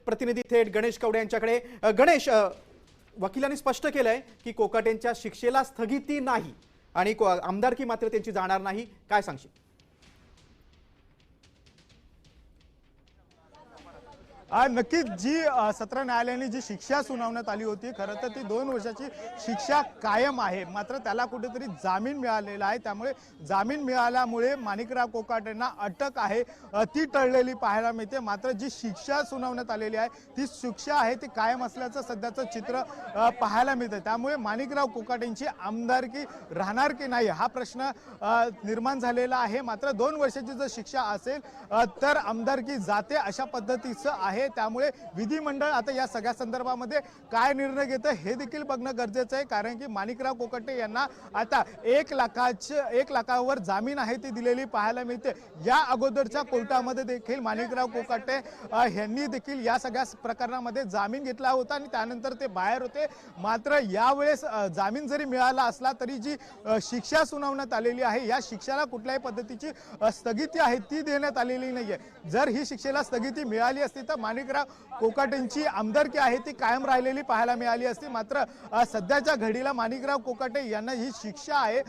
प्रतिनिधी थेट गणेश कवडे यांच्याकडे। गणेश, वकिलांनी स्पष्ट केलंय की कोकाटेंच्या शिक्षेला स्थगिती नाही आणि आमदारकी मात्र त्यांची जाणार नाही, काय सांगशील? नक्कीच जी सत्र न्यायालयाने जी शिक्षा सुनावण्यात आली होती, खरं तर ती 2 वर्षाची शिक्षा कायम आहे, मात्र त्याला कुठेतरी जामीन मिळालेला आहे। त्यामुळे जामीन मिळाल्यामुळे माणिकराव कोकाटेंना अटक आहे ती टळलेली पाहायला मिळते। मात्र जी शिक्षा सुनावण्यात आलेली आहे ती शिक्षा आहे ती कायम असल्याचं सध्याचं चित्र पाहायला मिळतं। त्यामुळे माणिकराव कोकाटेंची आमदारकी राहणार की नाही हा प्रश्न निर्माण झालेला आहे। मात्र 2 वर्षाची जर शिक्षा असेल तर आमदारकी जाते अशा पद्धतीचं आहे। त्यामुळे विधिमंडळ आता या सगळ्या संदर्भामध्ये काय निर्णय घेतं हे देखील बघणं गरजेचं आहे, कारण की माणिकराव कोकाटे यांना आता 1 लाखावर जामीन आहे ती दिलेली पाहायला मिळते। या अगोदरच्या कोर्टामध्ये देखील माणिकराव कोकाटे यांनी देखील या सगळ्या प्रकरणामध्ये जामीन घेतला होता आणि त्यानंतर ते बाहेर होते। मात्र यावेळेस जामीन जरी मिळाला असला तरी जी शिक्षा सुनावण्यात आलेली आहे या शिक्षेला कुठल्याही पद्धतीची स्थगिती आहे ती देण्यात आलेली नाहीये। जर ही शिक्षेला स्थगिती मिळाली असती तर माणिकराव कोकाटेंची आमदारकी आहे ती कायम राहिलेली पाहायला मिळाली असती। मात्र सध्याच्या घडीला माणिकराव कोकाटे यांना ही शिक्षा आहे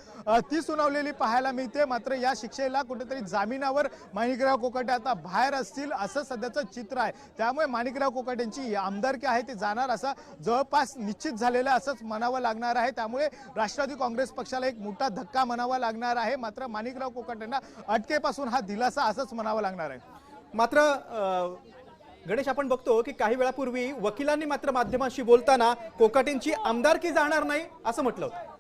ती सुनावलेली पाहायला मिळते। मात्र या शिक्षेला कुठेतरी जामिनावर माणिकराव कोकाटे आता बाहेर असतील असं सध्याचं चित्र आहे। त्यामुळे माणिकराव कोकाटेंची आमदारकी आहे ती जाणार असं जवळपास निश्चित झालेलं असंच म्हणावं लागणार आहे। त्यामुळे राष्ट्रवादी काँग्रेस पक्षाला एक मोठा धक्का म्हणावा लागणार आहे। मात्र माणिकराव कोकाटेंना अटकेपासून हा दिलासा असंच म्हणावं लागणार आहे। मात्र गणेश, आपण बघतो की काही वेळापूर्वी वकिलांनी मात्र माध्यमांशी बोलताना कोकाटेंची आमदारकी जाणार नाही असं म्हटलं होतं।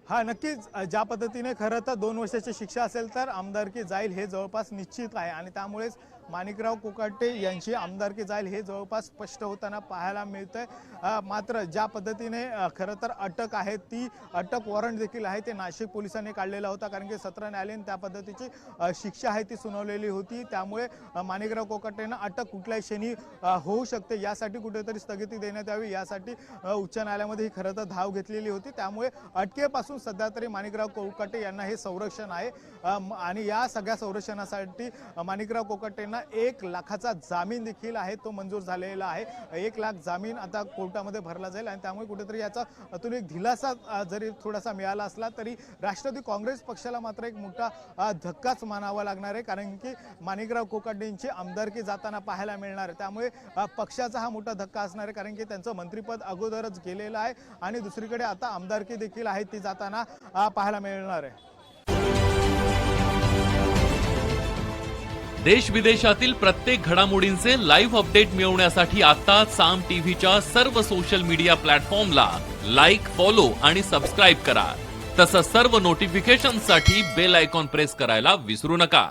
हा, नक्कीच ज्या पद्धतीने खरं तर 2 वर्षाची शिक्षा असेल तर आमदारकी जाईल हे जवळपास निश्चित आहे आणि त्यामुळेच माणिकराव कोकाटे यांची आमदारकी जाईल हे जवळपास स्पष्ट होताना पाहायला मिळतंय। मात्र ज्या पद्धतीने खरं तर अटक आहे ती अटक वॉरंट देखील आहे ते नाशिक पोलिसांनी काढलेला होता, कारण की सत्र न्यायालयाने त्या पद्धतीची शिक्षा आहे ती सुनावलेली होती। त्यामुळे माणिकराव कोकाटेंना अटक कुठल्याही क्षणी होऊ शकते, यासाठी कुठेतरी स्थगिती देण्यात यावी यासाठी उच्च न्यायालयामध्ये ही खरं तर धाव घेतलेली होती। त्यामुळे अटकेपासून सध्या तरी माणिकराव कोकाटे यांना हे संरक्षण आहे आणि या सगळ्या संरक्षणासाठी माणिकराव कोकाटेंना 1 लाखाचा जामीन देखील आहे तो मंजूर झालेला आहे। 1 लाख जामीन आता कोर्टामध्ये भरला जाईल आणि त्यामुळे कुठेतरी याचा अतून एक दिलासा जरी थोडासा मिळाला असला तरी राष्ट्रवादी काँग्रेस पक्षाला मात्र एक मोठा धक्काच मानावा लागणार आहे, कारण की माणिकराव कोकाटेंची आमदारकी जाताना पाहायला मिळणार आहे। त्यामुळे पक्षाचा हा मोठा धक्का असणार आहे, कारण की त्यांचं मंत्रिपद अगोदरच गेलेलं आहे आणि दुसरीकडे आता आमदारकी देखील आहे ती जाताना पाहायला मिळणार आहे। देश विदेशातील प्रत्येक घडामोडींचे लाईव्ह अपडेट मिळवण्यासाठी आता साम टीव्हीच्या सर्व सोशल मीडिया प्लॅटफॉर्मला लाईक, फॉलो आणि सबस्क्राईब करा। तसंच सर्व नोटिफिकेशनसाठी बेल आयकॉन प्रेस करायला विसरू नका।